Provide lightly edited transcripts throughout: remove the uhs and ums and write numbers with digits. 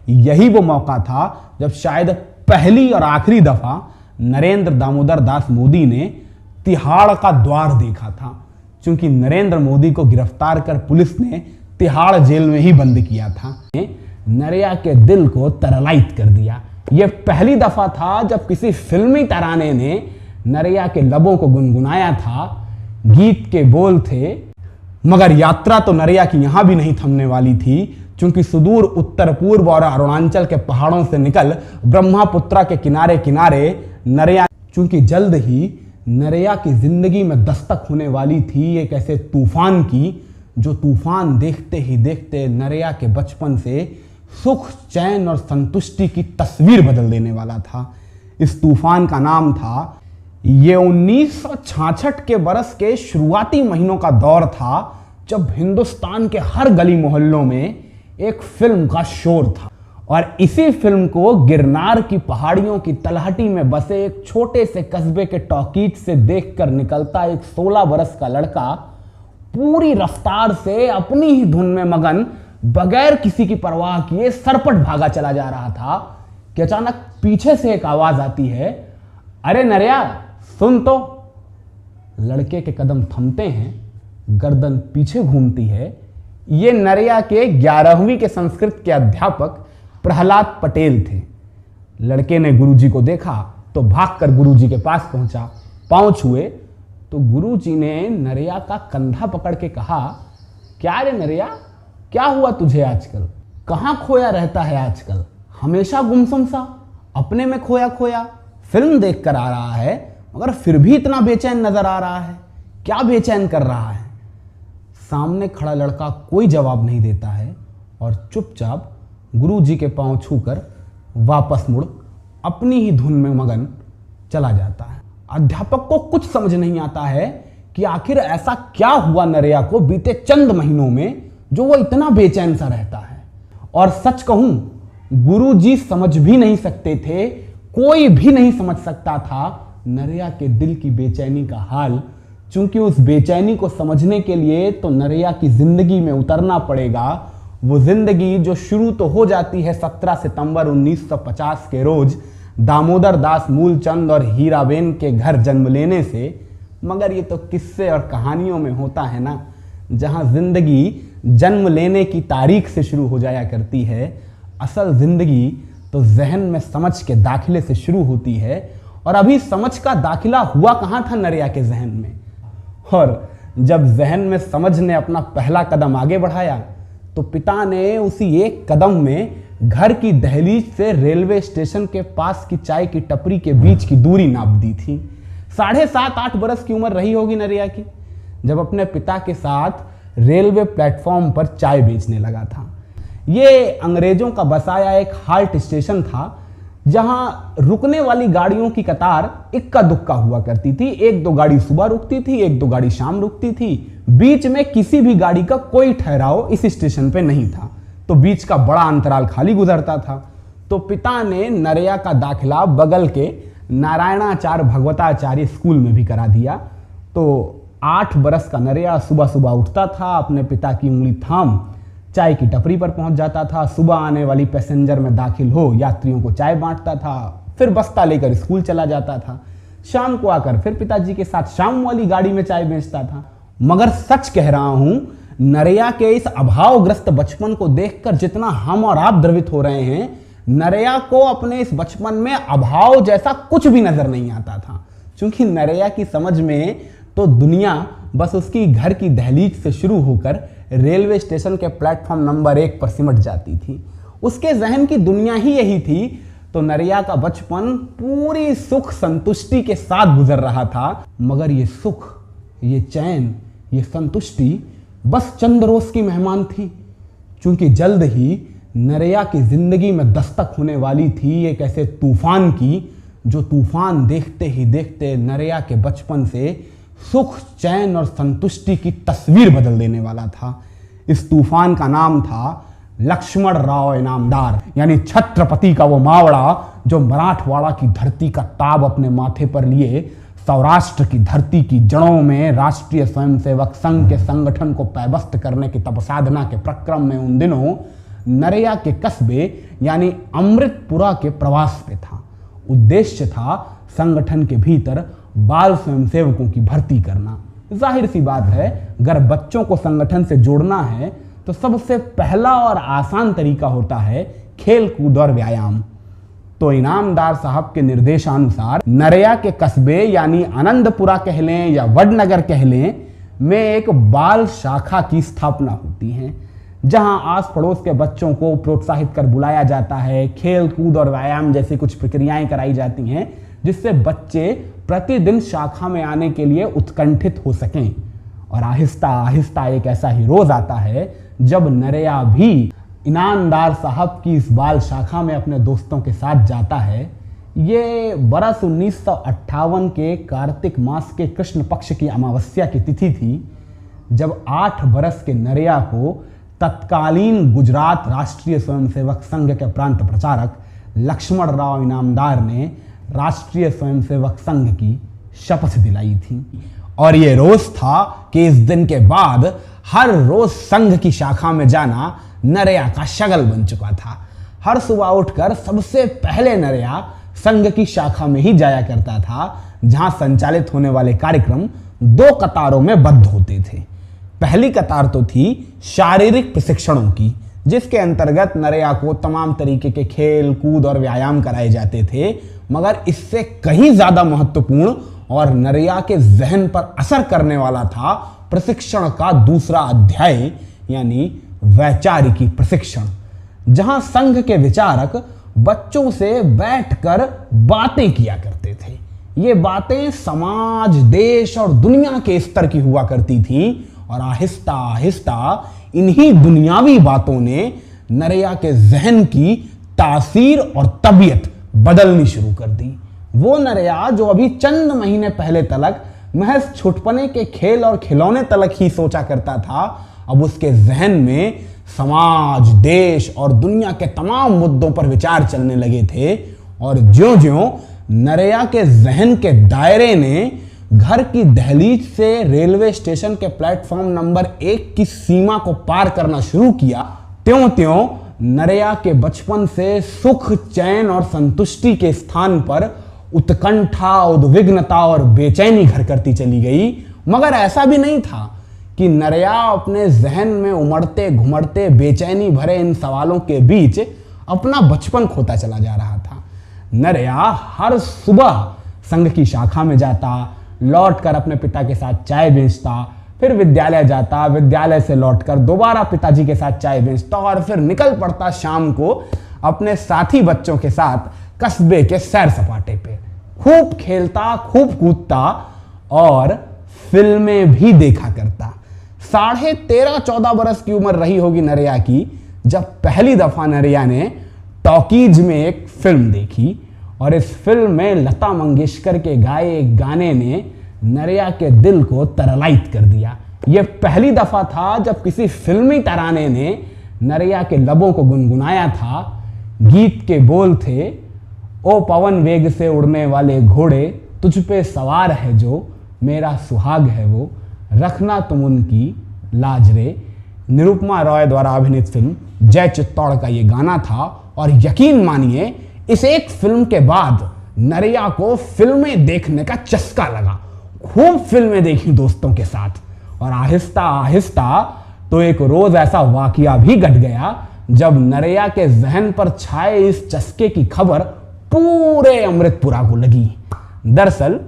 यही वो मौका था जब शायद पहली और आखिरी दफा नरेंद्र दामोदर दास मोदी ने तिहाड़ का द्वार देखा था, क्योंकि नरेंद्र मोदी को गिरफ्तार कर पुलिस ने तिहाड़ जेल में ही बंद किया था। नरिया के दिल को तरलाइत कर दिया। यह पहली दफा था जब किसी फिल्मी तराने ने नरिया के लबों को गुनगुनाया था। गीत के बोल थे, मगर यात्रा तो नरिया की यहां भी नहीं थमने वाली थी, क्योंकि सुदूर उत्तर पूर्व और अरुणाचल के पहाड़ों से निकल ब्रह्मपुत्र के किनारे किनारे नरिया, चूंकि जल्द ही नरिया की जिंदगी में दस्तक होने वाली थी एक ऐसे तूफान की, जो तूफान देखते ही देखते नरिया के बचपन से सुख, चैन और संतुष्टि की तस्वीर बदल देने वाला था। इस तूफान का नाम था, ये 1966 के बरस के शुरुआती महीनों का दौर था, जब हिंदुस्तान के हर गली मोहल्लों में एक फिल्म का शोर था। और इसी फिल्म को गिरनार की पहाड़ियों की तलहटी में बसे एक छोटे से कस्बे के टॉकीज से देखकर निकलता एक 16 बरस का लड़का पूरी रफ्तार से अपनी ही धुन में मगन, बगैर किसी की परवाह किए सरपट भागा चला जा रहा था कि अचानक पीछे से एक आवाज आती है, अरे नरिया सुन तो। लड़के के कदम थमते हैं, गर्दन पीछे घूमती है। ये नरिया के 11वीं के संस्कृत के अध्यापक प्रहलाद पटेल थे। लड़के ने गुरुजी को देखा तो भागकर गुरुजी के पास पहुंचा। पांव छुए तो गुरुजी ने नरिया का कंधा पकड़ के कहा, क्या रे नरिया, क्या हुआ तुझे आजकल? कहां खोया रहता है आजकल? हमेशा गुमसुम सा, अपने में खोया खोया। फिल्म देख कर आ रहा है मगर फिर भी इतना बेचैन नजर आ रहा है। क्या बेचैन कर रहा है? सामने खड़ा लड़का कोई जवाब नहीं देता है और चुपचाप गुरुजी के पांव छूकर वापस मुड़ अपनी ही धुन में मगन चला जाता है। अध्यापक को कुछ समझ नहीं आता है कि आखिर ऐसा क्या हुआ नरिया को बीते चंद महीनों में जो वो इतना बेचैन सा रहता है। और सच कहूं, गुरुजी समझ भी नहीं सकते थे, कोई भी नहीं समझ सकता था नरिया के दिल की बेचैनी का हाल, क्योंकि उस बेचैनी को समझने के लिए तो नरिया की जिंदगी में उतरना पड़ेगा। वो जिंदगी जो शुरू तो हो जाती है 17 सितंबर 1950 के रोज दामोदर दास मूलचंद और हीराबेन के घर जन्म लेने से, मगर ये तो किस्से और कहानियों में होता है ना, जहां जिंदगी जन्म लेने की तारीख से शुरू हो जाया करती है। असल जिंदगी तो जहन में समझ के दाखिले से शुरू होती है, और अभी समझ का दाखिला हुआ कहां था नरिया के जहन में। और जब जहन में समझ ने अपना पहला कदम आगे बढ़ाया तो पिता ने उसी एक कदम में घर की दहलीज से रेलवे स्टेशन के पास की चाय की टपरी के बीच की दूरी नाप दी थी। 7.5-8 बरस की उम्र रही होगी नरिया की जब अपने पिता के साथ रेलवे प्लेटफॉर्म पर चाय बेचने लगा था। ये अंग्रेजों का बसाया एक हाल्ट स्टेशन था, जहां रुकने वाली गाड़ियों की कतार इक्का दुक्का हुआ करती थी। 1-2 गाड़ी सुबह रुकती थी, 1-2 गाड़ी शाम रुकती थी। बीच में किसी भी गाड़ी का कोई ठहराव इस स्टेशन पे नहीं था, तो बीच का बड़ा अंतराल खाली गुजरता था। तो पिता ने नरिया का दाखिला बगल के नारायणाचार्य भगवताचार्य स्कूल में भी करा दिया। तो 8 बरस का नरिया सुबह सुबह उठता था, अपने पिता की उंगली थाम चाय की टपरी पर पहुंच जाता था। सुबह आने वाली पैसेंजर में दाखिल हो यात्रियों को चाय बांटता था, फिर बस्ता लेकर स्कूल चला जाता था। शाम को आकर फिर पिताजी के साथ शाम वाली गाड़ी में चाय बेचता था। मगर सच कह रहा हूं, नरिया के इस अभावग्रस्त बचपन को देखकर जितना हम और आप द्रवित हो रहे हैं, नरिया को अपने इस बचपन में अभाव जैसा कुछ भी नजर नहीं आता था, क्योंकि नरिया की समझ में तो दुनिया बस उसकी घर की दहलीज से शुरू होकर रेलवे स्टेशन के प्लेटफॉर्म नंबर 1 पर सिमट जाती थी। उसके जहन की दुनिया ही यही थी। तो नरिया का बचपन पूरी सुख संतुष्टि के साथ गुजर रहा था, मगर ये सुख, ये चैन, ये संतुष्टि बस चंद रोज की मेहमान थी, क्योंकि जल्द ही नरिया की जिंदगी में दस्तक होने वाली थी एक ऐसे तूफान की, जो तूफान देखते ही देखते नरिया के बचपन से सुख, चैन और संतुष्टि की तस्वीर बदल देने वाला था। इस तूफान का नाम था लक्ष्मण राव इनामदार, यानी छत्रपति का वो मावड़ा जो मराठवाड़ा की धरती का ताब अपने माथे पर लिए सौराष्ट्र की धरती की जड़ों में राष्ट्रीय स्वयंसेवक संघ के संगठन को पैबस्त करने की तपसाधना के प्रक्रम में उन दिनों नरेया के कस्बे यानी अमृतपुरा के प्रवास पे था। उद्देश्य था संगठन के भीतर बाल स्वयंसेवकों की भर्ती करना। जाहिर सी बात है, अगर बच्चों को संगठन से जोड़ना है तो सबसे पहला और आसान तरीका होता है खेल कूद और व्यायाम। तो इनामदार साहब के निर्देशानुसार नरेया के कस्बे यानी आनंदपुरा कह लें या वडनगर कह लें में एक बाल शाखा की स्थापना होती है, जहां आस पड़ोस के बच्चों को प्रोत्साहित कर बुलाया जाता है। खेल कूद और व्यायाम जैसी कुछ प्रक्रियाएं कराई जाती हैं, जिससे बच्चे प्रतिदिन शाखा में आने के लिए उत्कंठित हो सकें। और आहिस्ता आहिस्ता एक ऐसा ही रोज आता है जब नरेया भी इनामदार साहब की इस बाल शाखा में अपने दोस्तों के साथ जाता है। ये बरस 1958 के कार्तिक मास के कृष्ण पक्ष की अमावस्या की तिथि थी, जब 8 बरस के नरेया को तत्कालीन गुजरात राष्ट्रीय स्वयंसेवक संघ के प्रांत प्रचारक लक्ष्मण राव इनामदार ने राष्ट्रीय स्वयंसेवक संघ की शपथ दिलाई थी। और ये रोज था कि इस दिन के बाद हर रोज संघ की शाखा में जाना नरेया का शगल बन चुका था। हर सुबह उठकर सबसे पहले नरेया संघ की शाखा में ही जाया करता था, जहां संचालित होने वाले कार्यक्रम 2 कतारों में बद्ध होते थे। पहली कतार तो थी शारीरिक प्रशिक्षणों की, जिसके अंतर्गत नरेया को तमाम तरीके के खेल कूद और व्यायाम कराए जाते थे। मगर इससे कहीं ज्यादा महत्वपूर्ण और नरेया के जहन पर असर करने वाला था प्रशिक्षण का दूसरा अध्याय यानी वैचारिकी प्रशिक्षण, जहां संघ के विचारक बच्चों से बैठकर बातें किया करते थे। ये बातें समाज, देश और दुनिया के स्तर की हुआ करती थी। और आहिस्ता आहिस्ता इन्हीं दुनियावी बातों ने नरेया के जहन की तासीर और तबीयत बदलनी शुरू कर दी। वो नरेया जो अभी चंद महीने पहले तलक महज छुटपने के खेल और खिलौने तलक ही सोचा करता था, अब उसके जहन में समाज, देश और दुनिया के तमाम मुद्दों पर विचार चलने लगे थे। और ज्यों-ज्यों नरेया के जहन के दायरे ने घर की दहलीज से रेलवे स्टेशन के प्लेटफॉर्म नंबर 1 की सीमा को पार करना शुरू किया, त्यों-त्यों नरेया के बचपन से सुख, चैन और संतुष्टि के स्थान पर उत्कंठा, उद्विग्नता और बेचैनी घर करती चली गई। मगर ऐसा भी नहीं था कि नरेया अपने जहन में उमड़ते घुमड़ते बेचैनी भरे इन सवालों के बीच अपना बचपन खोता चला जा रहा था। नरेया हर सुबह संघ की शाखा में जाता, लौटकर अपने पिता के साथ चाय बेचता, फिर विद्यालय जाता, विद्यालय से लौटकर दोबारा पिताजी के साथ चाय बेचता और फिर निकल पड़ता शाम को अपने साथी बच्चों के साथ कस्बे के सैर सपाटे पे। खूब खेलता, खूब कूदता और फिल्में भी देखा करता। 13.5-14 बरस की उम्र रही होगी नरेया की जब पहली दफा नरेया ने टॉकीज में एक फिल्म देखी। और इस फिल्म में लता मंगेशकर के गाए एक गाने ने नरेया के दिल को तरलायित कर दिया। यह पहली दफा था जब किसी फिल्मी तराने ने नरेया के लबों को गुनगुनाया था। गीत के बोल थे, ओ पवन वेग से उड़ने वाले घोड़े, तुझ पे सवार है जो, मेरा सुहाग है वो, रखना तुम उनकी लाज रे। निरुपमा रॉय द्वारा अभिनीत फिल्म जय चित्तौड़ का ये गाना था। और यकीन मानिए, इस एक फिल्म के बाद नरेया को फिल्में देखने का चस्का लगा। खूब फिल्में देखी दोस्तों के साथ। और आहिस्ता आहिस्ता तो एक रोज ऐसा वाकया भी घट गया जब नरेया के जहन पर छाए इस चस्के की खबर पूरे अमृतपुरा को लगी। दरअसल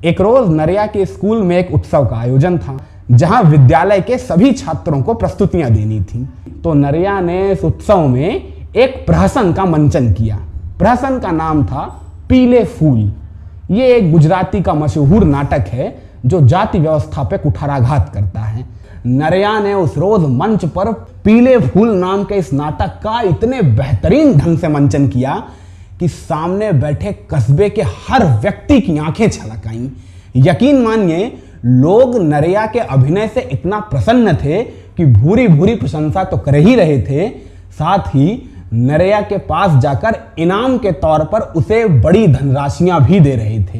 एक रोज नरेया के स्कूल में एक उत्सव का आयोजन था, जहां विद्यालय के सभी छात्रों को प्रस्तुतियां देनी थी। तो नरेया ने इस उत्सव में एक प्रहसन का मंचन किया। प्रहसन का नाम था पीले फूल। ये एक गुजराती का मशहूर नाटक है जो जाति व्यवस्था पे कुठाराघात करता है। नरेया ने उस रोज मंच पर पीले फूल नाम के इस नाटक का इतने बेहतरीन ढंग से मंचन किया कि सामने बैठे कस्बे के हर व्यक्ति की आंखें छलक आईं। यकीन मानिए, लोग नरेया के अभिनय से इतना प्रसन्न थे कि भूरी भूरी प्रशंसा तो कर ही रहे थे, साथ ही नरेया के पास जाकर इनाम के तौर पर उसे बड़ी धनराशियां भी दे रहे थे।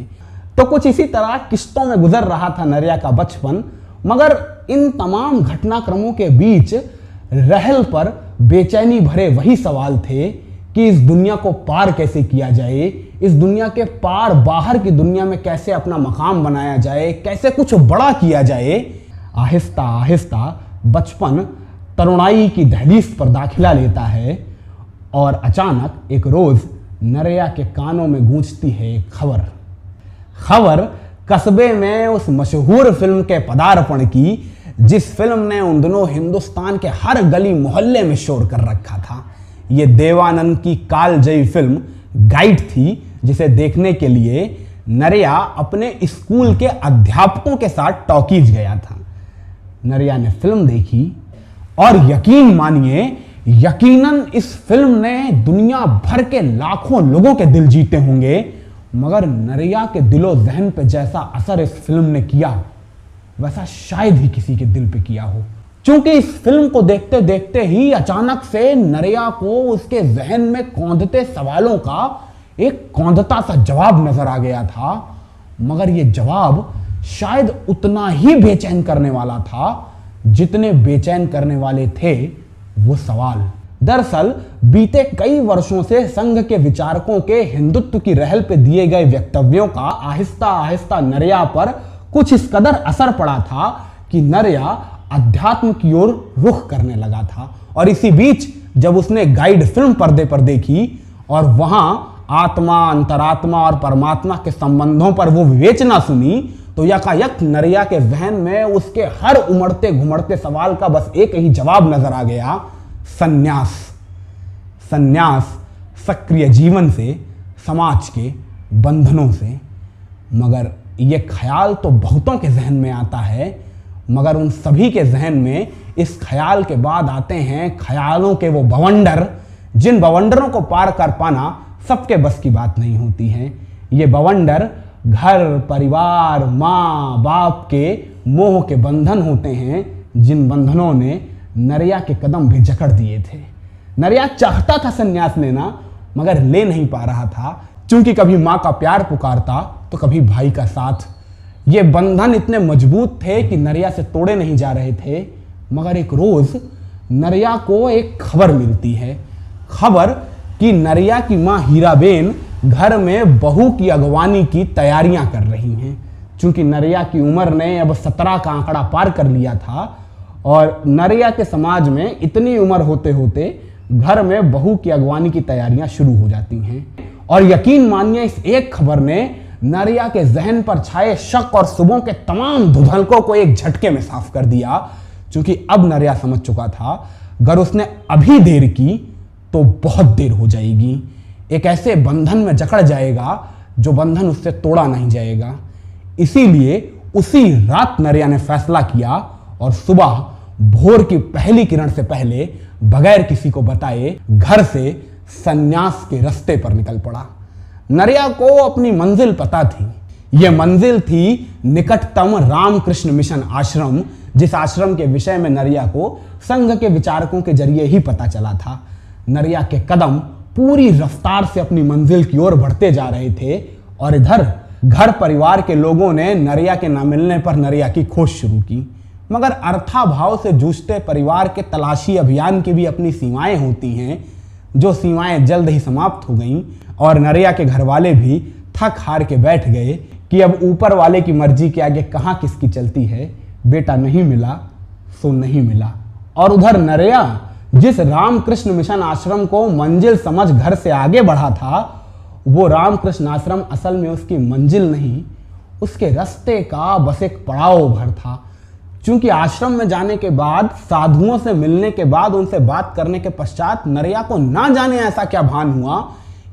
तो कुछ इसी तरह किश्तों में गुजर रहा था नरेया का बचपन। मगर इन तमाम घटनाक्रमों के बीच रहल पर बेचैनी भरे वही सवाल थे कि इस दुनिया को पार कैसे किया जाए, इस दुनिया के पार बाहर की दुनिया में कैसे अपना मकाम बनाया जाए, कैसे कुछ बड़ा किया जाए। आहिस्ता आहिस्ता बचपन तरुणाई की दहलीज पर दाखिला लेता है और अचानक एक रोज नरैया के कानों में गूंजती है एक खबर कस्बे में उस मशहूर फिल्म के पदार्पण की, जिस फिल्म ने उन दिनों हिंदुस्तान के हर गली मोहल्ले में शोर कर रखा था। ये देवानंद की कालजयी फिल्म गाइड थी, जिसे देखने के लिए नरैया अपने स्कूल के अध्यापकों के साथ टॉकीज गया था। नरैया ने फिल्म देखी और यकीन मानिए, यकीनन इस फिल्म ने दुनिया भर के लाखों लोगों के दिल जीते होंगे, मगर नरैया के दिलो जहन पे जैसा असर इस फिल्म ने किया, वैसा शायद ही किसी के दिल पे किया हो। क्योंकि इस फिल्म को देखते देखते ही अचानक से नरैया को उसके जहन में कौंधते सवालों का एक कौंधता सा जवाब नजर आ गया था, मगर यह जवाब शायद उतना ही बेचैन करने वाला था जितने बेचैन करने वाले थे वो सवाल। दरअसल बीते कई वर्षों से संघ के विचारकों के हिंदुत्व की रहल पे दिए गए वक्तव्यों का आहिस्ता आहिस्ता नरैया पर कुछ इस कदर असर पड़ा था कि नरैया अध्यात्म की ओर रुख करने लगा था। और इसी बीच जब उसने गाइड फिल्म पर्दे पर देखी और वहां आत्मा, अंतरात्मा और परमात्मा के संबंधों पर वो विवेचना सुनी, तो यकायक नरैया के जहन में उसके हर उमड़ते घुमड़ते सवाल का बस एक ही जवाब नजर आ गया, संन्यास। संन्यास सक्रिय जीवन से, समाज के बंधनों से। मगर ये ख्याल तो बहुतों के जहन में आता है, मगर उन सभी के जहन में इस ख्याल के बाद आते हैं ख्यालों के वो बवंडर, जिन बवंडरों को पार कर पाना सबके बस की बात नहीं होती है। ये बवंडर घर, परिवार, माँ बाप के मोह के बंधन होते हैं, जिन बंधनों ने नरैया के कदम भी जकड़ दिए थे। नरैया चाहता था संन्यास लेना, मगर ले नहीं पा रहा था, क्योंकि कभी माँ का प्यार पुकारता तो कभी भाई का साथ। ये बंधन इतने मजबूत थे कि नरैया से तोड़े नहीं जा रहे थे। मगर एक रोज नरैया को एक खबर मिलती है, खबर कि नरैया की माँ हीराबेन घर में बहू की अगवानी की तैयारियां कर रही हैं। चूंकि नरैया की उम्र ने अब 17 का आंकड़ा पार कर लिया था और नरैया के समाज में इतनी उम्र होते होते घर में बहू की अगवानी की तैयारियां शुरू हो जाती हैं। और यकीन मानिए, इस एक खबर ने नरैया के जहन पर छाए शक और शुबों के तमाम धुंधलकों को एक झटके में साफ कर दिया। क्योंकि अब नरैया समझ चुका था, अगर उसने अभी देर की तो बहुत देर हो जाएगी। एक ऐसे बंधन में जकड़ जाएगा जो बंधन उससे तोड़ा नहीं जाएगा। इसीलिए उसी रात नरैया ने फैसला किया और सुबह भोर की पहली किरण से पहले बगैर किसी को बताए घर से संन्यास के रास्ते पर निकल पड़ा। नरैया को अपनी मंजिल पता थी। यह मंजिल थी निकटतम रामकृष्ण मिशन आश्रम, जिस आश्रम के विषय में नरैया को संघ के विचारकों के जरिए ही पता चला था। नरैया के कदम पूरी रफ्तार से अपनी मंजिल की ओर बढ़ते जा रहे थे और इधर घर परिवार के लोगों ने नरैया के न मिलने पर नरैया की खोज शुरू की। मगर अर्थाभाव से जूझते परिवार के तलाशी अभियान की भी अपनी सीमाएं होती हैं, जो सीमाएं जल्द ही समाप्त हो गईं और नरैया के घर वाले भी थक हार के बैठ गए कि अब ऊपर वाले की मर्जी के आगे कहाँ किसकी चलती है। बेटा नहीं मिला सो नहीं मिला। और उधर नरैया जिस रामकृष्ण मिशन आश्रम को मंजिल समझ घर से आगे बढ़ा था, वो रामकृष्ण आश्रम असल में उसकी मंजिल नहीं, उसके रास्ते का बस एक पड़ाव भर था। क्योंकि आश्रम में जाने के बाद, साधुओं से मिलने के बाद, उनसे बात करने के पश्चात नरैया को ना जाने ऐसा क्या भान हुआ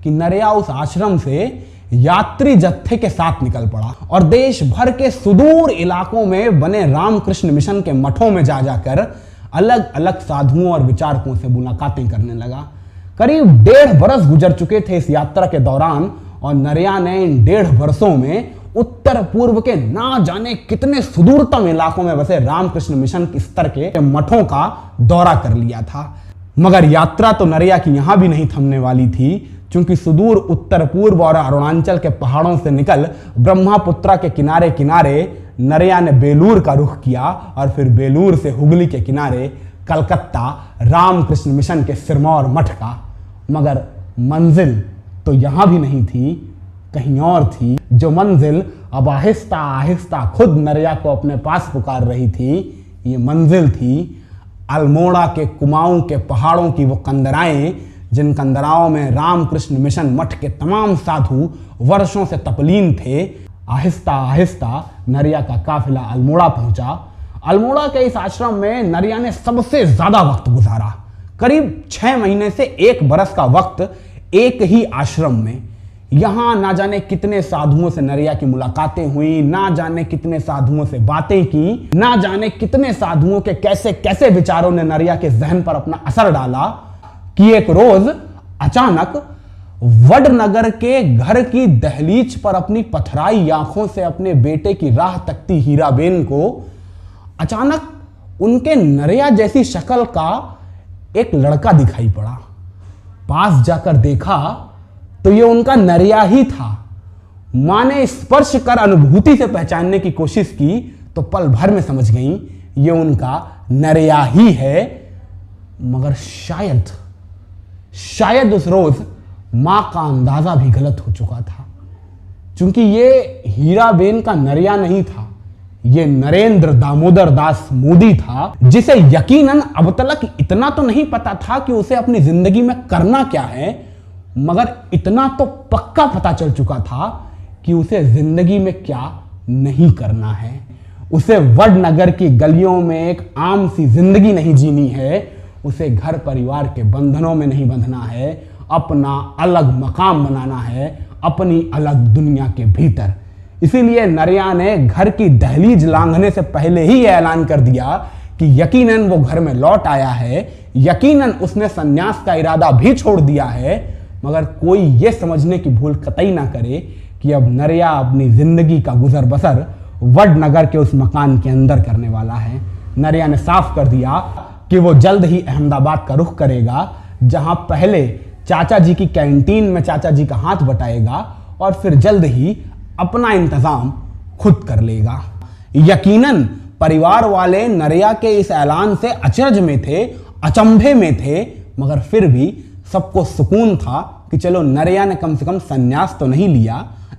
कि नरैया उस आश्रम से यात्री जत्थे के साथ निकल पड़ा और देश भर के सुदूर इलाकों में बने रामकृष्ण मिशन के मठों में जा जाकर अलग अलग साधुओं और विचारकों से मुलाकातें करने लगा। करीब 1.5 बरस गुजर चुके थे इस यात्रा के दौरान और नरैया ने इन 1.5 बरसों में उत्तर पूर्व के ना जाने कितने सुदूरतम इलाकों में बसे रामकृष्ण मिशन के स्तर के मठों का दौरा कर लिया था। मगर यात्रा तो नरैया की यहां भी नहीं थमने वाली थी, क्योंकि सुदूर उत्तर पूर्व और अरुणाचल के पहाड़ों से निकल ब्रह्मपुत्रा के किनारे किनारे नरैया ने बेलूर का रुख किया और फिर बेलूर से हुगली के किनारे कलकत्ता रामकृष्ण मिशन के सिरमौर मठ का, मगर मंजिल तो यहां भी नहीं थी, कहीं और थी। जो मंजिल अब आहिस्ता आहिस्ता खुद नरिया को अपने पास पुकार रही थी, ये मंजिल थी अल्मोड़ा के कुमाऊं के पहाड़ों की वो कंदराएं, जिन कंदराओं में रामकृष्ण मिशन मठ के तमाम साधु वर्षों से तपलीन थे। आहिस्ता आहिस्ता नरिया का काफिला अल्मोड़ा पहुंचा। अल्मोड़ा के इस आश्रम में नरिया ने सबसे ज्यादा वक्त गुजारा, करीब 6 महीने से 1 बरस का वक्त एक ही आश्रम में। यहां ना जाने कितने साधुओं से नरिया की मुलाकातें हुई, ना जाने कितने साधुओं से बातें की, ना जाने कितने साधुओं के कैसे कैसे विचारों ने नरिया के जहन पर अपना असर डाला कि एक रोज अचानक वडनगर के घर की दहलीज पर अपनी पथराई आंखों से अपने बेटे की राह तकती हीराबेन को अचानक उनके नरिया जैसी शक्ल का एक लड़का दिखाई पड़ा। पास जाकर देखा तो ये उनका नरिया ही था। मां ने स्पर्श कर अनुभूति से पहचानने की कोशिश की तो पल भर में समझ गई ये उनका नरिया ही है। मगर शायद उस रोज मां का अंदाजा भी गलत हो चुका था, क्योंकि ये हीराबेन का नरिया नहीं था, ये नरेंद्र दामोदर दास मोदी था, जिसे यकीनन अब तक इतना तो नहीं पता था कि उसे अपनी जिंदगी में करना क्या है, मगर इतना तो पक्का पता चल चुका था कि उसे जिंदगी में क्या नहीं करना है। उसे वडनगर की गलियों में एक आम सी जिंदगी नहीं जीनी है, उसे घर परिवार के बंधनों में नहीं बंधना है, अपना अलग मकाम बनाना है, अपनी अलग दुनिया के भीतर। इसीलिए नरिया ने घर की दहलीज लांघने से पहले ही यह ऐलान कर दिया कि यकीनन वो घर में लौट आया है, यकीनन उसने संन्यास का इरादा भी छोड़ दिया है, मगर कोई ये समझने की भूल कतई ना करे कि अब नरिया अपनी जिंदगी का गुजर बसर वडनगर के उस मकान के अंदर करने वाला है। नरिया ने साफ कर दिया कि वो जल्द ही अहमदाबाद का रुख करेगा, जहां पहले चाचा जी की कैंटीन में चाचा जी का हाथ बटाएगा और फिर जल्द ही अपना इंतजाम खुद कर लेगा। यकीनन परिवार वाले नरिया के इस ऐलान से अचरज में थे, अचंभे में थे, मगर फिर भी सबको सुकून था कि चलो नरिया ने कम से कम संन्यास तो नहीं लिया,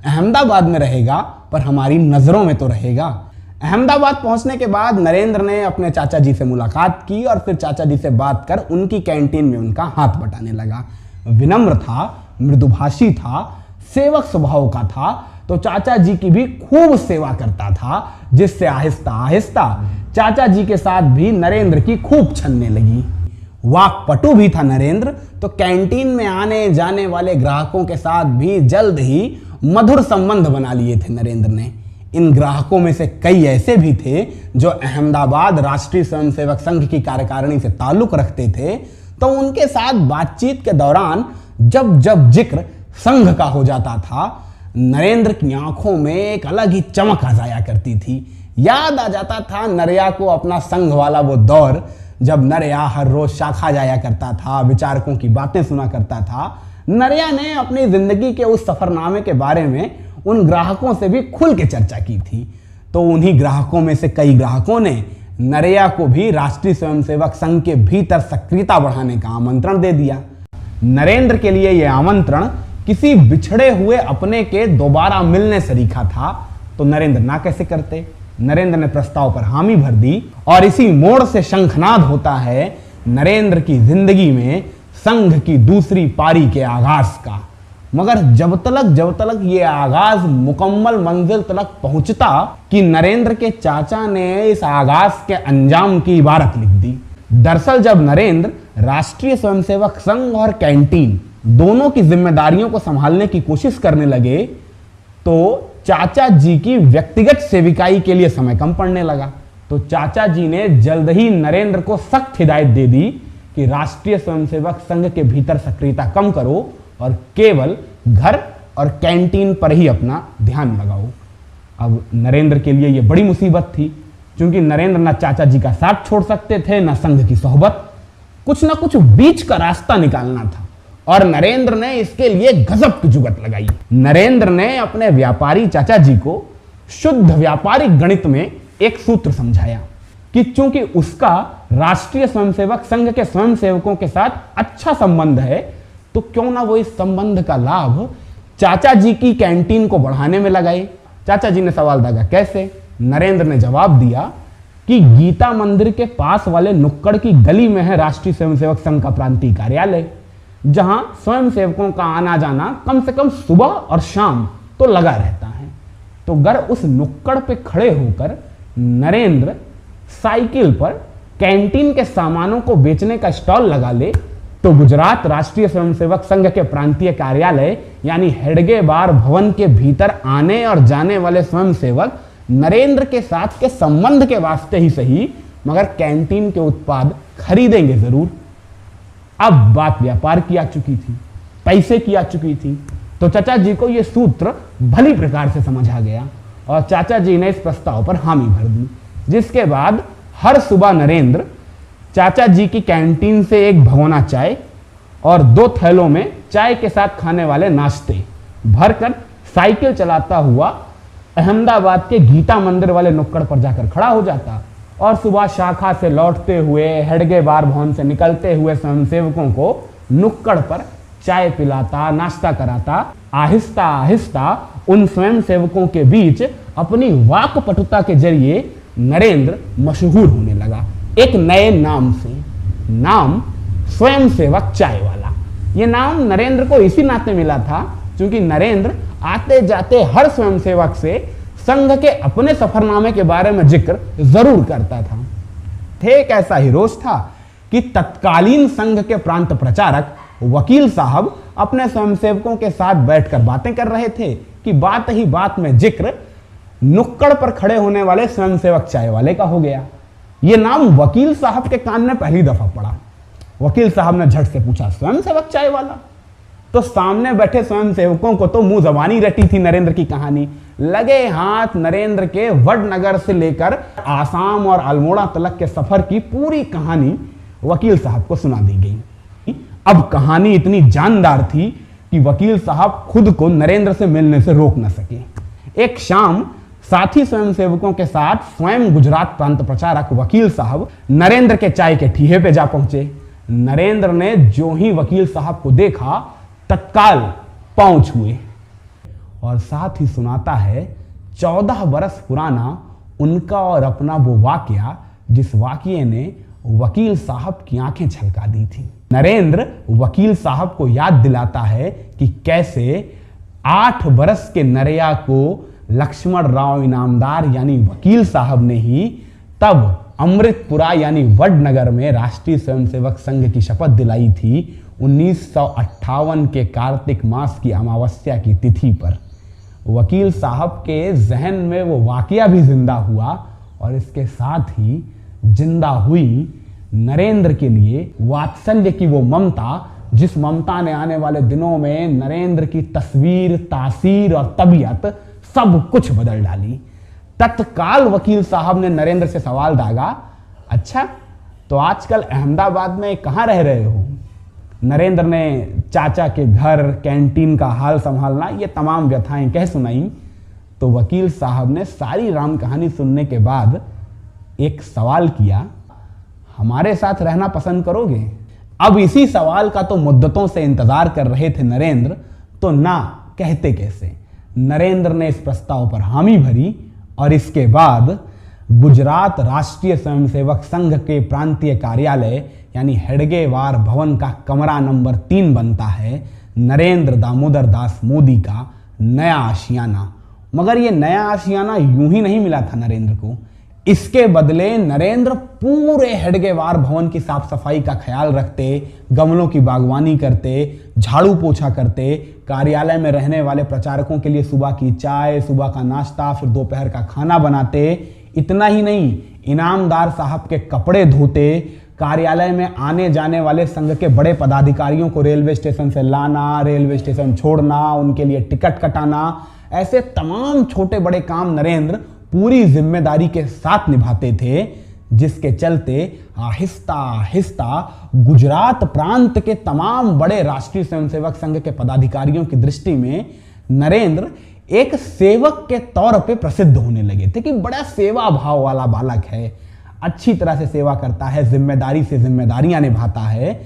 अहमदाबाद में रहेगा पर हमारी नजरों में तो रहेगा। अहमदाबाद पहुंचने के बाद नरेंद्र ने अपने चाचा जी से मुलाकात की और फिर चाचा जी से बात कर उनकी कैंटीन में उनका हाथ बटाने लगा। विनम्र था, मृदुभाषी था, सेवक स्वभाव का था, तो चाचा जी की भी खूब सेवा करता था, जिससे आहिस्ता आहिस्ता चाचा जी के साथ भी नरेंद्र की खूब छनने लगी। वाकपटु भी था नरेंद्र, तो कैंटीन में आने जाने वाले ग्राहकों के साथ भी जल्द ही मधुर संबंध बना लिए थे नरेंद्र ने। इन ग्राहकों में से कई ऐसे भी थे जो अहमदाबाद राष्ट्रीय स्वयंसेवक संघ की कार्यकारिणी से ताल्लुक रखते थे, तो उनके साथ बातचीत के दौरान जब जब जिक्र संघ का हो जाता था, नरेंद्र की आंखों में एक अलग ही चमक आ जाया करती थी। याद आ जाता था नरिया को अपना संघ वाला वो दौर, जब नरिया हर रोज शाखा जाया करता था, विचारकों की बातें सुना करता था। नरिया ने अपनी जिंदगी के उस सफरनामे के बारे में उन ग्राहकों से भी खुल के चर्चा की थी। तो उन्हीं ग्राहकों में से कई ग्राहकों ने नरिया को भी राष्ट्रीय स्वयंसेवक संघ के भीतर सक्रियता बढ़ाने का आमंत्रण दे दिया। नरेंद्र के लिए यह आमंत्रण किसी बिछड़े हुए अपने के दोबारा मिलने सरीखा था, तो नरेंद्र ना कैसे करते। नरेंद्र ने प्रस्ताव पर हामी भर दी और इसी मोड़ से शंखनाद होता है नरेंद्र की जिंदगी में संघ की दूसरी पारी के आगाज का। मगर जब तलक ये आगाज मुकम्मल मंजिल तलक पहुंचता कि नरेंद्र के चाचा ने इस आगाज के अंजाम की इबारत लिख दी। दरअसल जब नरेंद्र राष्ट्रीय स्वयंसेवक संघ और कैंटीन दोनों की जिम्मेदारियों को संभालने की कोशिश करने लगे, तो चाचा जी की व्यक्तिगत सेविकाई के लिए समय कम पड़ने लगा। तो चाचा जी ने जल्द ही नरेंद्र को सख्त हिदायत दे दी कि राष्ट्रीय स्वयंसेवक संघ के भीतर सक्रियता कम करो और केवल घर और कैंटीन पर ही अपना ध्यान लगाओ। अब नरेंद्र के लिए यह बड़ी मुसीबत थी, क्योंकि नरेंद्र ना चाचा जी का साथ छोड़ सकते थे, ना संघ की सोहबत, कुछ ना कुछ बीच का रास्ता निकालना था। और नरेंद्र ने इसके लिए गजब की जुगत लगाई। नरेंद्र ने अपने व्यापारी चाचा जी को शुद्ध व्यापारिक गणित में एक सूत्र समझाया। कि चूंकि उसका राष्ट्रीय स्वयंसेवक संघ के स्वयंसेवकों के साथ अच्छा संबंध है, तो क्यों ना वो इस संबंध का लाभ चाचा जी की कैंटीन को बढ़ाने में लगाए। चाचा जी ने सवाल दागा, कैसे? नरेंद्र ने जवाब दिया कि गीता मंदिर के पास वाले नुक्कड़ की गली में है राष्ट्रीय स्वयंसेवक संघ का प्रांतीय कार्यालय, जहां स्वयंसेवकों का आना जाना कम से कम सुबह और शाम तो लगा रहता है। तो अगर उस नुक्कड़ पे खड़े होकर नरेंद्र साइकिल पर कैंटीन के सामानों को बेचने का स्टॉल लगा ले, तो गुजरात राष्ट्रीय स्वयंसेवक संघ के प्रांतीय कार्यालय यानी हेडगे बार भवन के भीतर आने और जाने वाले स्वयंसेवक नरेंद्र के साथ के संबंध के वास्ते ही सही, मगर कैंटीन के उत्पाद खरीदेंगे जरूर। अब बात व्यापार की आ चुकी थी, पैसे की आ चुकी थी, तो चाचा जी को यह सूत्र भली प्रकार से समझ आ गया और चाचा जी ने इस प्रस्ताव पर हामी भर दी, जिसके बाद हर सुबह नरेंद्र चाचा जी की कैंटीन से एक भगोना चाय और 2 थैलों में चाय के साथ खाने वाले नाश्ते भरकर साइकिल चलाता हुआ अहमदाबाद के गीता मंदिर वाले नुक्कड़ पर जाकर खड़ा हो जाता और सुबह शाखा से लौटते हुए हेडगे बार भवन से निकलते हुए स्वयंसेवकों को नुक्कड़ पर चाय पिलाता, नाश्ता कराता। आहिस्ता आहिस्ता उन स्वयंसेवकों के बीच अपनी वाक्पटुता के जरिए नरेंद्र मशहूर होने लगा, एक नए नाम से, नाम स्वयंसेवक चाय वाला। यह नाम नरेंद्र को इसी नाते मिला था क्योंकि नरेंद्र आते जाते हर स्वयंसेवक से संघ के अपने सफरनामे के बारे में जिक्र जरूर करता था। एक ऐसा ही रोज था कि तत्कालीन संघ के प्रांत प्रचारक वकील साहब अपने स्वयंसेवकों के साथ बैठकर बातें कर रहे थे कि बात ही बात में जिक्र नुक्कड़ पर खड़े होने वाले स्वयंसेवक चाय वाले का हो गया। यह नाम वकील साहब के कान में पहली दफा पड़ा। वकील साहब ने झट से पूछा, स्वयंसेवक चाय वाला? तो सामने बैठे स्वयंसेवकों को तो मुंह जबानी रटी थी नरेंद्र की कहानी। लगे हाथ नरेंद्र के वडनगर से लेकर आसाम और अल्मोड़ा तलक के सफर की पूरी कहानी वकील साहब को सुना दी गई। अब कहानी इतनी जानदार थी कि वकील साहब खुद को नरेंद्र से मिलने से रोक न सके। एक शाम साथी स्वयंसेवकों के साथ स्वयं गुजरात प्रांत प्रचारक वकील साहब नरेंद्र के चाय के ठीहे पे जा पहुंचे। नरेंद्र ने जो ही वकील साहब को देखा तत्काल पांव छुए और साथ ही सुनाता है 14 बरस पुराना उनका और अपना वो वाकया जिस वाकये ने वकील साहब की आंखें छलका दी थी। नरेंद्र वकील साहब को याद दिलाता है कि कैसे 8 बरस के नरिया को लक्ष्मण राव इनामदार यानी वकील साहब ने ही तब अमृतपुरा यानी वडनगर में राष्ट्रीय स्वयंसेवक संघ की शपथ दिलाई थी 1958 के कार्तिक मास की अमावस्या की तिथि पर। वकील साहब के जहन में वो वाकया भी जिंदा हुआ और इसके साथ ही जिंदा हुई नरेंद्र के लिए वात्सल्य की वो ममता, जिस ममता ने आने वाले दिनों में नरेंद्र की तस्वीर, तासीर और तबीयत सब कुछ बदल डाली। तत्काल वकील साहब ने नरेंद्र से सवाल दागा, अच्छा तो आजकल अहमदाबाद में कहाँ रह रहे हो? नरेंद्र ने चाचा के घर, कैंटीन का हाल संभालना, ये तमाम व्यथाएं कह सुनाई। तो वकील साहब ने सारी राम कहानी सुनने के बाद एक सवाल किया, हमारे साथ रहना पसंद करोगे? अब इसी सवाल का तो मुद्दतों से इंतजार कर रहे थे नरेंद्र, तो ना कहते कैसे। नरेंद्र ने इस प्रस्ताव पर हामी भरी और इसके बाद गुजरात राष्ट्रीय स्वयंसेवक संघ के प्रांतीय कार्यालय यानी हेडगे बार भवन का कमरा नंबर 3 बनता है नरेंद्र दामोदर दास मोदी का नया आशियाना। मगर यह नया आशियाना यूं ही नहीं मिला था नरेंद्र को। इसके बदले नरेंद्र पूरे हेडगे बार भवन की साफ सफाई का ख्याल रखते, गमलों की बागवानी करते, झाड़ू पोछा करते, कार्यालय में रहने वाले प्रचारकों के लिए सुबह की चाय, सुबह का नाश्ता, फिर दोपहर का खाना बनाते। इतना ही नहीं, इनामदार साहब के कपड़े धोते, कार्यालय में आने जाने वाले संघ के बड़े पदाधिकारियों को रेलवे स्टेशन से लाना, रेलवे स्टेशन छोड़ना, उनके लिए टिकट कटाना, ऐसे तमाम छोटे बड़े काम नरेंद्र पूरी जिम्मेदारी के साथ निभाते थे, जिसके चलते आहिस्ता आहिस्ता गुजरात प्रांत के तमाम बड़े राष्ट्रीय स्वयंसेवक संघ के पदाधिकारियों की दृष्टि में नरेंद्र एक सेवक के तौर पे प्रसिद्ध होने लगे थे कि बड़ा सेवा भाव वाला बालक है। अच्छी तरह से सेवा करता है, जिम्मेदारी से जिम्मेदारियां निभाता है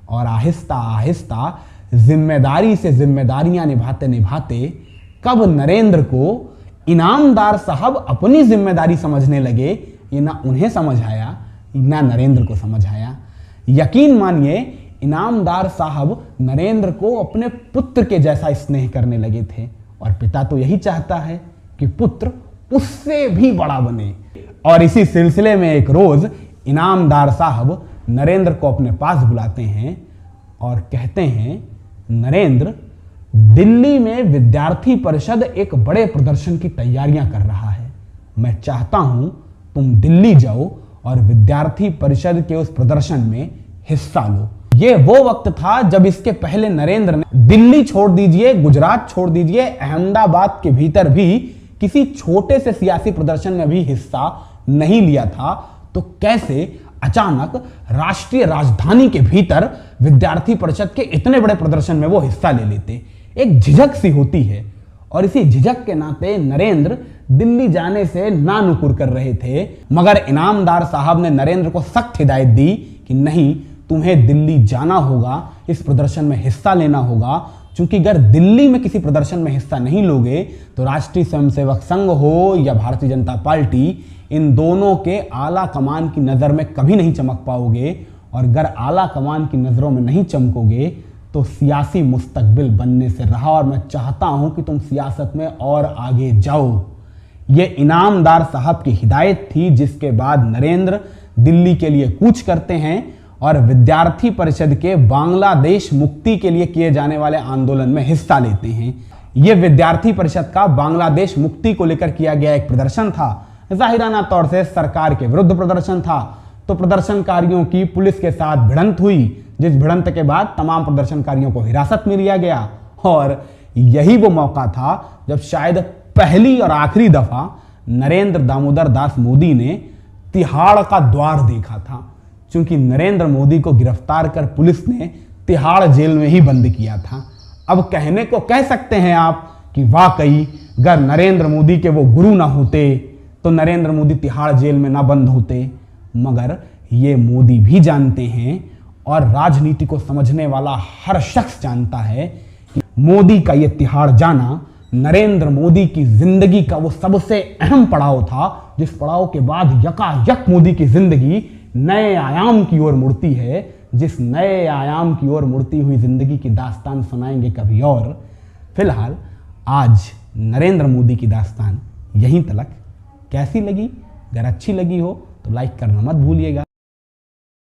और आहिस्ता आहिस्ता जिम्मेदारी से जिम्मेदारियां निभाते निभाते कब नरेंद्र को इनामदार साहब अपनी जिम्मेदारी समझने लगे, ये ना उन्हें समझ आया ना नरेंद्र को समझ आया। यकीन मानिए इनामदार साहब नरेंद्र को अपने पुत्र के जैसा स्नेह करने लगे थे और पिता तो यही चाहता है कि पुत्र उससे भी बड़ा बने। और इसी सिलसिले में एक रोज इनामदार साहब नरेंद्र को अपने पास बुलाते हैं और कहते हैं, नरेंद्र, दिल्ली में विद्यार्थी परिषद एक बड़े प्रदर्शन की तैयारियां कर रहा है। मैं चाहता हूं तुम दिल्ली जाओ और विद्यार्थी परिषद के उस प्रदर्शन में हिस्सा लो। यह वो वक्त था जब इसके पहले नरेंद्र ने दिल्ली छोड़ दीजिए, गुजरात छोड़ दीजिए, अहमदाबाद के भीतर भी किसी छोटे से सियासी प्रदर्शन में भी हिस्सा नहीं लिया था। तो कैसे अचानक राष्ट्रीय राजधानी के भीतर विद्यार्थी परिषद के इतने बड़े प्रदर्शन में वो हिस्सा ले लेते? एक झिझक सी होती है और इसी झिझक के नाते नरेंद्र दिल्ली जाने से ना नुकुर कर रहे थे। मगर इनामदार साहब ने नरेंद्र को सख्त हिदायत दी कि नहीं, तुम्हें दिल्ली जाना होगा, इस प्रदर्शन में हिस्सा लेना होगा, क्योंकि अगर दिल्ली में किसी प्रदर्शन में हिस्सा नहीं लोगे तो राष्ट्रीय स्वयंसेवक संघ हो या भारतीय जनता पार्टी, इन दोनों के आला कमान की नज़र में कभी नहीं चमक पाओगे। और अगर आला कमान की नज़रों में नहीं चमकोगे तो सियासी मुस्तकबिल बनने से रहा। और मैं चाहता हूं कि तुम सियासत में और आगे जाओ। ये इनामदार साहब की हिदायत थी, जिसके बाद नरेंद्र दिल्ली के लिए कूच करते हैं और विद्यार्थी परिषद के बांग्लादेश मुक्ति के लिए किए जाने वाले आंदोलन में हिस्सा लेते हैं। यह विद्यार्थी परिषद का बांग्लादेश मुक्ति को लेकर किया गया एक प्रदर्शन था। जाहिराना तौर से सरकार के विरुद्ध प्रदर्शन था। तो प्रदर्शनकारियों की पुलिस के साथ भिड़ंत हुई, जिस भिड़ंत के बाद तमाम प्रदर्शनकारियों को हिरासत में लिया गया। और यही वो मौका था जब शायद पहली और आखिरी दफा नरेंद्र दामोदर दास मोदी ने तिहाड़ का द्वार देखा था, क्योंकि नरेंद्र मोदी को गिरफ्तार कर पुलिस ने तिहाड़ जेल में ही बंद किया था। अब कहने को कह सकते हैं आप कि वाकई अगर नरेंद्र मोदी के वो गुरु ना होते तो नरेंद्र मोदी तिहाड़ जेल में ना बंद होते। मगर ये मोदी भी जानते हैं और राजनीति को समझने वाला हर शख्स जानता है कि मोदी का ये तिहाड़ जाना नरेंद्र मोदी की जिंदगी का वो सबसे अहम पड़ाव था, जिस पड़ाव के बाद यकायक मोदी की जिंदगी नए आयाम की ओर मुड़ती है। जिस नए आयाम की ओर मुड़ती हुई जिंदगी की दास्तान सुनाएंगे कभी और। फिलहाल आज नरेंद्र मोदी की दास्तान यहीं तलक। कैसी लगी? अगर अच्छी लगी हो तो लाइक करना मत भूलिएगा।